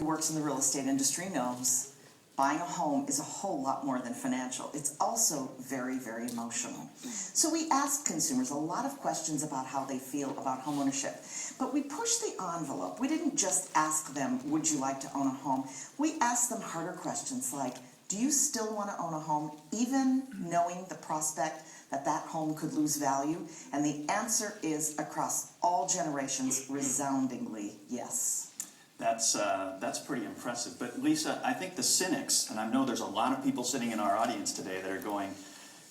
who works in the real estate industry knows buying a home is a whole lot more than financial. It's also very, very emotional. So we asked consumers a lot of questions about how they feel about homeownership. But we pushed the envelope. We didn't just ask them, would you like to own a home? We asked them harder questions like, do you still want to own a home, even knowing the prospect that that home could lose value? And the answer is, across all generations, resoundingly yes. That's pretty impressive. But Lisa, I think the cynics, and I know there's a lot of people sitting in our audience today that are going,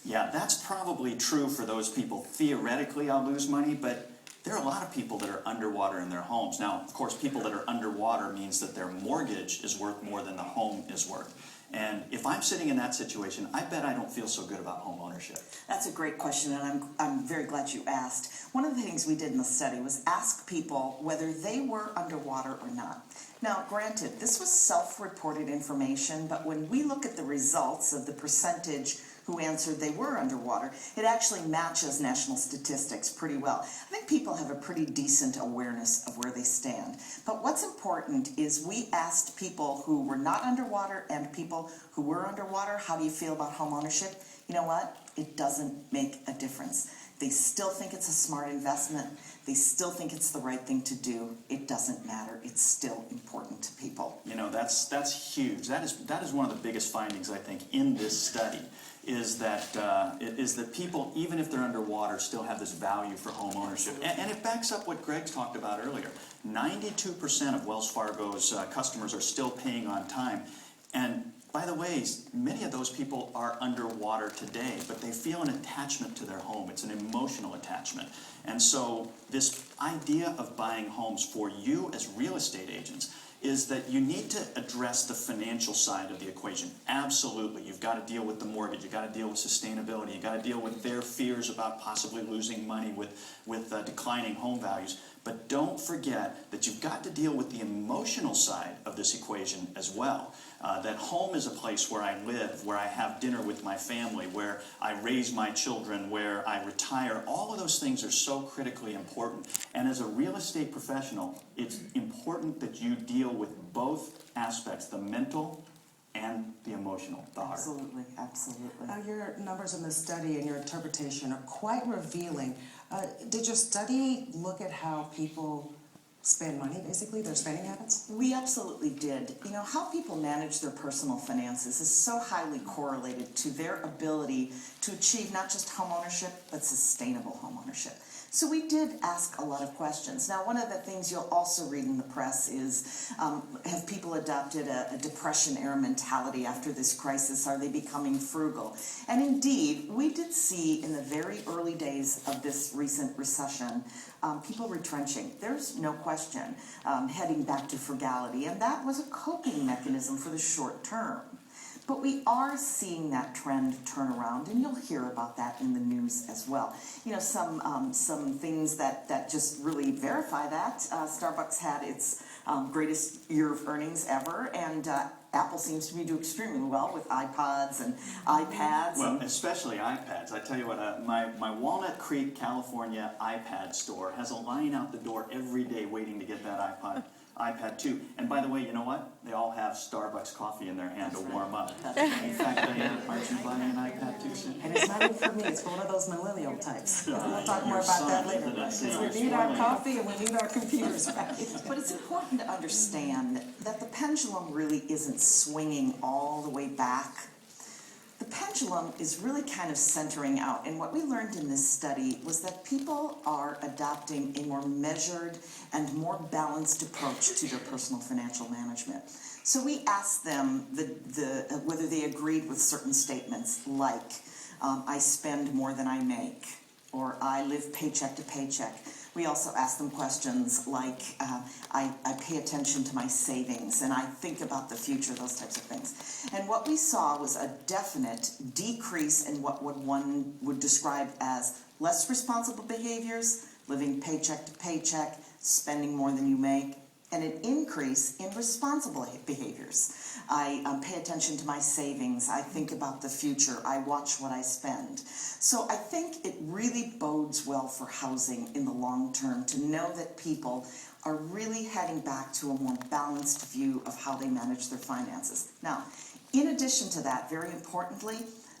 yeah, that's probably true for those people. Theoretically, I'll lose money, but there are a lot of people that are underwater in their homes. Now, of course, people that are underwater means that their mortgage is worth more than the home is worth. And if I'm sitting in that situation, I bet I don't feel so good about home ownership. That's a great question, and I'm very glad you asked. One of the things we did in the study was ask people whether they were underwater or not. Now, granted, this was self-reported information, but when we look at the results of the percentage who answered they were underwater, it actually matches national statistics pretty well. I think people have a pretty decent awareness of where they stand. But what's important is we asked people who were not underwater and people who were underwater, how do you feel about home ownership? You know what? It doesn't make a difference. They still think it's a smart investment. They still think it's the right thing to do. It doesn't matter. It's still important to people. You know, that's huge. That is one of the biggest findings, I think, in this study, is that people, even if they're underwater, still have this value for home ownership. And it backs up what Greg talked about earlier. 92% of Wells Fargo's customers are still paying on time. And by the way, many of those people are underwater today, but they feel an attachment to their home. It's an emotional attachment. And so this idea of buying homes for you as real estate agents is that you need to address the financial side of the equation. Absolutely. You've got to deal with the mortgage. You've got to deal with sustainability. You've got to deal with their fears about possibly losing money with declining home values. But don't forget that you've got to deal with the emotional side of this equation as well. That home is a place where I live, where I have dinner with my family, where I raise my children, where I retire. All of those things are so critically important. And as a real estate professional, it's important that you deal with both aspects, the mental and the emotional, the heart. Absolutely, absolutely. Your numbers in the study and your interpretation are quite revealing. Did your study look at how people spend money, basically, their spending habits? We absolutely did. You know, how people manage their personal finances is so highly correlated to their ability to achieve not just home ownership, but sustainable home ownership. So we did ask a lot of questions. Now, one of the things you'll also read in the press is, have people adopted a Depression-era mentality after this crisis? Are they becoming frugal? And indeed, we did see in the very early days of this recent recession, people retrenching. There's no question, heading back to frugality. And that was a coping mechanism for the short term. But we are seeing that trend turn around, and you'll hear about that in the news as well. You know, some things that just really verify that. Starbucks had its greatest year of earnings ever, and Apple seems to be doing extremely well with iPods and iPads. Well, especially iPads. I tell you what, my Walnut Creek, California iPad store has a line out the door every day waiting to get that iPad 2. And by the way, you know what? They all have Starbucks coffee in their hand to warm up. In fact, aren't you buying an iPad 2 soon? And it's not even for me, it's for one of those millennial types. We'll talk more about that later. Because we need our coffee and we need our computers, right? But it's important to understand that the pendulum really isn't swinging all the way back. The pendulum is really kind of centering out, and what we learned in this study was that people are adopting a more measured and more balanced approach to their personal financial management. So we asked them whether they agreed with certain statements like, I spend more than I make, or I live paycheck to paycheck. We also asked them questions like, I pay attention to my savings and I think about the future, those types of things. And what we saw was a definite decrease in what one would describe as less responsible behaviors, living paycheck to paycheck, spending more than you make, and an increase in responsible behaviors. I pay attention to my savings, I think about the future, I watch what I spend. So I think it really bodes well for housing in the long term to know that people are really heading back to a more balanced view of how they manage their finances. Now, in addition to that, very importantly,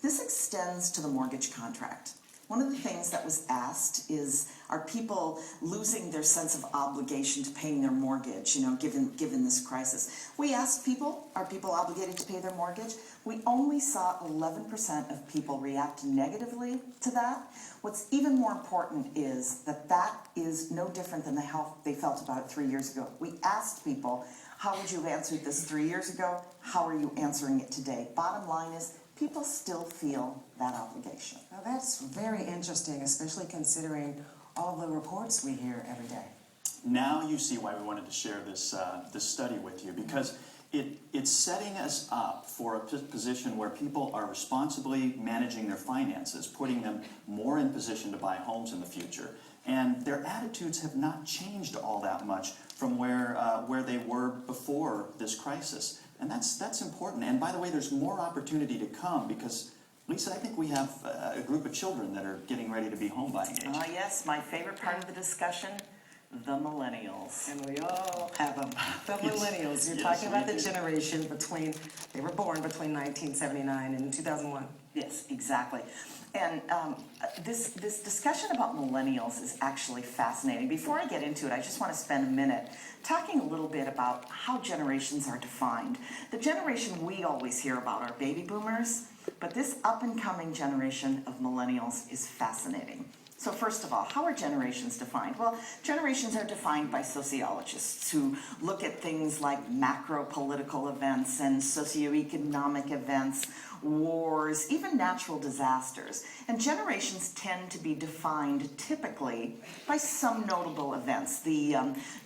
this extends to the mortgage contract. One of the things that was asked is, are people losing their sense of obligation to paying their mortgage, given this crisis? We asked people, are people obligated to pay their mortgage? We only saw 11% of people react negatively to that. What's even more important is that is no different than how they felt about it 3 years ago. We asked people, how would you have answered this 3 years ago? How are you answering it today? Bottom line is, people still feel that obligation. Now that's very interesting, especially considering all the reports we hear every day. Now you see why we wanted to share this study with you, because it's setting us up for a position where people are responsibly managing their finances, putting them more in position to buy homes in the future. And their attitudes have not changed all that much from where they were before this crisis. And that's important. And by the way, there's more opportunity to come because, Lisa, I think we have a group of children that are getting ready to be home buying age. Yes, my favorite part of the discussion, the millennials. And we all have them. The Yes. millennials. You're Yes, talking about we the do. generation they were born between 1979 and 2001. Yes, exactly. And this discussion about millennials is actually fascinating. Before I get into it, I just want to spend a minute talking a little bit about how generations are defined. The generation we always hear about are baby boomers, but this up-and-coming generation of millennials is fascinating. So first of all, how are generations defined? Well, generations are defined by sociologists who look at things like macro-political events and socioeconomic events, wars, even natural disasters. And generations tend to be defined typically by some notable events. The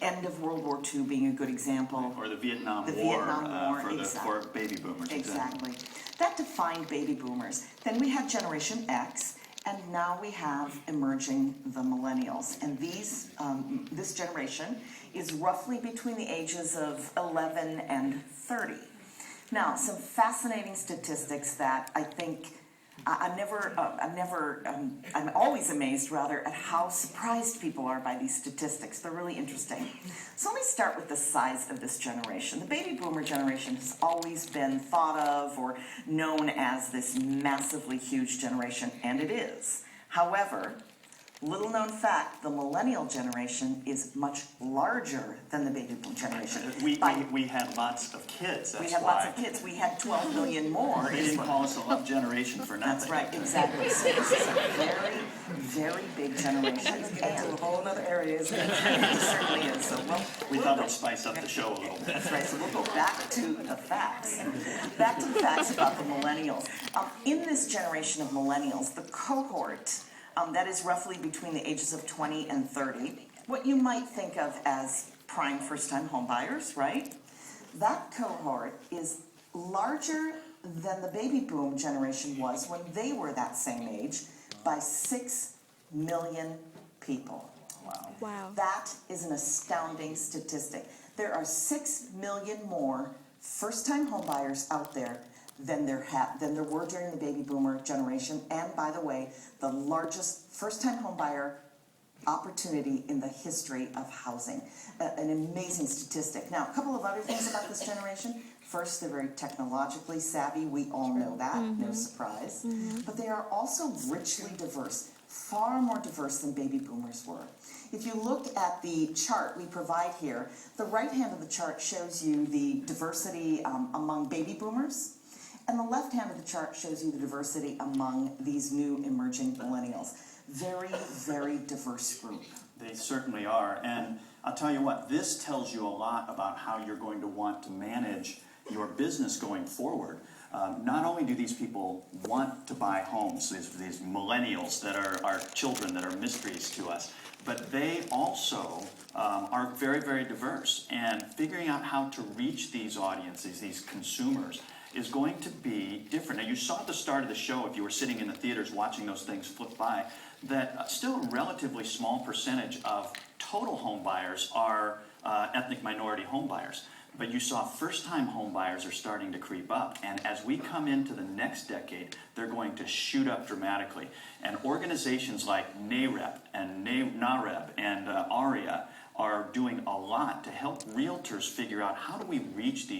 end of World War II being a good example. Or the Vietnam The War, Vietnam War, for baby boomers. Exactly. That defined baby boomers. Then we had Generation X, and now we have emerging the millennials. And this generation is roughly between the ages of 11 and 30. Now, some fascinating statistics that I think I'm always amazed, rather, at how surprised people are by these statistics. They're really interesting. So let me start with the size of this generation. The baby boomer generation has always been thought of or known as this massively huge generation, and it is. However, little known fact, the millennial generation is much larger than the baby boom generation. We had lots of kids, that's We had why. lots of kids. We had 12 million more. They didn't call us a love generation for nothing. That's right, exactly. So this is a very, very big generation. Get into a whole other area, isn't it? It certainly is. So We thought we'd spice up the show a little bit. that's right. So we'll go back to the facts. Back to the facts about the millennials. In this generation of millennials, the cohort that is roughly between the ages of 20 and 30, what you might think of as prime first-time homebuyers, right? That cohort is larger than the baby boom generation was when they were that same age by 6 million people. Wow. That is an astounding statistic. There are 6 million more first-time homebuyers out there than there were during the baby boomer generation, and by the way, the largest first-time homebuyer opportunity in the history of housing. An amazing statistic. Now, a couple of other things about this generation. First, they're very technologically savvy. We all know that, no surprise. But they are also richly diverse, far more diverse than baby boomers were. If you look at the chart we provide here, the right hand of the chart shows you the diversity among baby boomers, and the left hand of the chart shows you the diversity among these new emerging millennials. Very, very diverse group. They certainly are. And I'll tell you what, this tells you a lot about how you're going to want to manage your business going forward. Not only do these people want to buy homes, these millennials that are our children, that are mysteries to us, but they also are very, very diverse. And figuring out how to reach these audiences, these consumers, is going to be different. Now, you saw at the start of the show, if you were sitting in the theaters watching those things flip by, that still a relatively small percentage of total home buyers are ethnic minority home buyers. But you saw first-time home buyers are starting to creep up, and as we come into the next decade, they're going to shoot up dramatically. And organizations like NAREP and NAREB and ARIA are doing a lot to help realtors figure out how do we reach these